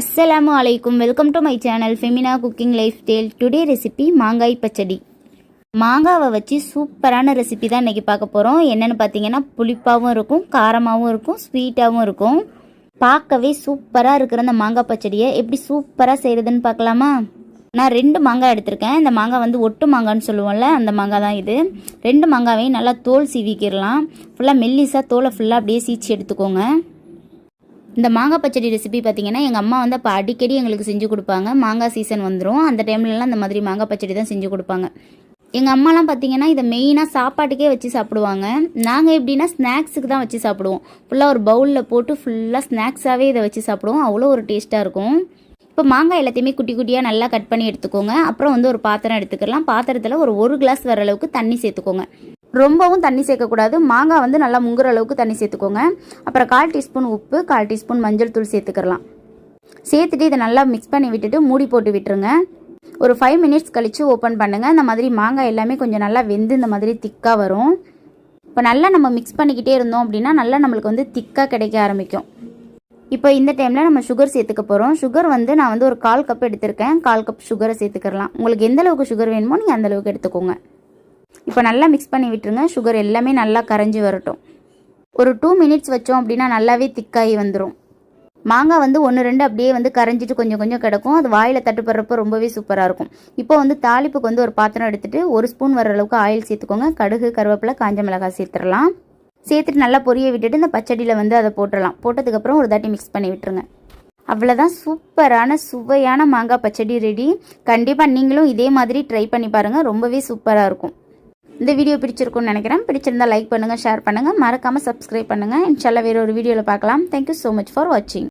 அஸ்ஸலாமு அலைக்கும். Welcome to my channel Femina cooking life style. Today recipe மாங்காய் பச்சடி. மாங்காவை வச்சு சூப்பரான ரெசிபி தான் இன்றைக்கி பார்க்க போகிறோம். என்னென்னு பார்த்தீங்கன்னா புளிப்பாகவும் இருக்கும், காரமாகவும் இருக்கும், ஸ்வீட்டாகவும் இருக்கும். பார்க்கவே சூப்பராக இருக்கிற அந்த மாங்காய் பச்சடியை எப்படி சூப்பராக செய்கிறதுன்னு பார்க்கலாமா? நான் 2 மாங்காய் எடுத்திருக்கேன். இந்த மாங்காய் வந்து ஒட்டு மாங்கான்னு சொல்லுவோம்ல, அந்த மாங்காய் தான் இது. 2 மாங்காவையும் நல்லா தோல் சீவிக்கிடலாம். ஃபுல்லாக மெல்லிஸாக தோலை ஃபுல்லாக அப்படியே சீச்சி எடுத்துக்கோங்க. இந்த மாங்காய் பச்சடி ரெசிபி பார்த்தீங்கன்னா எங்கள் அம்மா வந்து அப்போ அடிக்கடி எங்களுக்கு செஞ்சு கொடுப்பாங்க. மாங்காய் சீசன் வந்துடும், அந்த டைம்லலாம் இந்த மாதிரி மாங்காய் பச்சடி தான் செஞ்சு கொடுப்பாங்க. எங்கள் அம்மாலாம் பார்த்தீங்கன்னா இதை மெயினாக சாப்பாட்டுக்கே வச்சு சாப்பிடுவாங்க. நாங்கள் எப்படின்னா ஸ்நாக்ஸுக்கு தான் வச்சு சாப்பிடுவோம். ஃபுல்லாக ஒரு பவுலில் போட்டு ஃபுல்லாக ஸ்நாக்ஸாகவே இதை வச்சு சாப்பிடுவோம். அவ்வளோ ஒரு டேஸ்ட்டாக இருக்கும். இப்போ மாங்காய் எல்லாத்தையுமே குட்டி குட்டியாக நல்லா கட் பண்ணி எடுத்துக்கோங்க. அப்புறம் வந்து ஒரு பாத்திரம் எடுத்துக்கலாம். பாத்திரத்தில் ஒரு கிளாஸ் வர அளவுக்கு தண்ணி சேர்த்துக்கோங்க. ரொம்பவும் தண்ணி சேர்க்கக்கூடாது. மாங்காய் வந்து நல்லா முங்குற அளவுக்கு தண்ணி சேர்த்துக்கோங்க. அப்புறம் 1/4 டீஸ்பூன் உப்பு, 1/4 டீஸ்பூன் மஞ்சள் தூள் சேர்த்துக்கலாம். சேர்த்துட்டு இதை நல்லா மிக்ஸ் பண்ணி விட்டுட்டு மூடி போட்டு விட்டுருங்க. ஒரு 5 மினிட்ஸ் கழித்து ஓப்பன் பண்ணுங்கள். இந்த மாதிரி மாங்காய் எல்லாமே கொஞ்சம் நல்லா வெந்து இந்த மாதிரி திக்காக வரும். இப்போ நல்லா நம்ம மிக்ஸ் பண்ணிக்கிட்டே இருந்தோம் அப்படின்னா நல்லா நம்மளுக்கு வந்து திக்காக கிடைக்க ஆரம்பிக்கும். இப்போ இந்த டைமில் நம்ம சுகர் சேர்த்துக்க போகிறோம். சுகர் வந்து நான் வந்து ஒரு 1/4 கப் எடுத்திருக்கேன். 1/4 கப் சுகரை சேர்த்துக்கலாம். உங்களுக்கு எந்த அளவுக்கு சுகர் வேணுமோ நீங்கள் அந்த அளவுக்கு எடுத்துக்கோங்க. இப்போ நல்லா மிக்ஸ் பண்ணி விட்டுருங்க. சுகர் எல்லாமே நல்லா கரைஞ்சி வரட்டும். ஒரு 2 மினிட்ஸ் வச்சோம் அப்படின்னா நல்லாவே திக்காகி வந்துடும். மாங்காய் வந்து 1-2 அப்படியே வந்து கரைஞ்சிட்டு கொஞ்சம் கொஞ்சம் கிடக்கும். அது வாயில் தட்டுப்படுறப்போ ரொம்பவே சூப்பராக இருக்கும். இப்போ வந்து தாளிப்புக்கு வந்து ஒரு பாத்திரம் எடுத்துகிட்டு 1 ஸ்பூன் வர அளவுக்கு ஆயில் சேர்த்துக்கோங்க. கடுகு, கருவேப்பிலை, காஞ்ச மிளகாய் சேர்த்துடலாம். சேர்த்துட்டு நல்லா பொரிய விட்டுட்டு இந்த பச்சடியில் வந்து அதை போட்டுடலாம். போட்டதுக்கப்புறம் ஒரு தாட்டி மிக்ஸ் பண்ணி விட்டுருங்க. அவ்வளோதான், சூப்பரான சுவையான மாங்காய் பச்சடி ரெடி. கண்டிப்பாக நீங்களும் இதே மாதிரி ட்ரை பண்ணி பாருங்கள். ரொம்பவே சூப்பராக இருக்கும். இந்த வீடியோ பிடிச்சிருக்கும்னு நினைக்கிறேன். பிடிச்சிருந்தா லைக் பண்ணுங்கள், ஷேர் பண்ணுங்கள், மறக்காமல் சப்ஸ்கிரைப் பண்ணுங்கள். இன்ஷால்லா வேறு ஒரு வீடியோவில் பார்க்கலாம். தேங்க்யூ ஸோ மச் ஃபார் வாட்சிங்.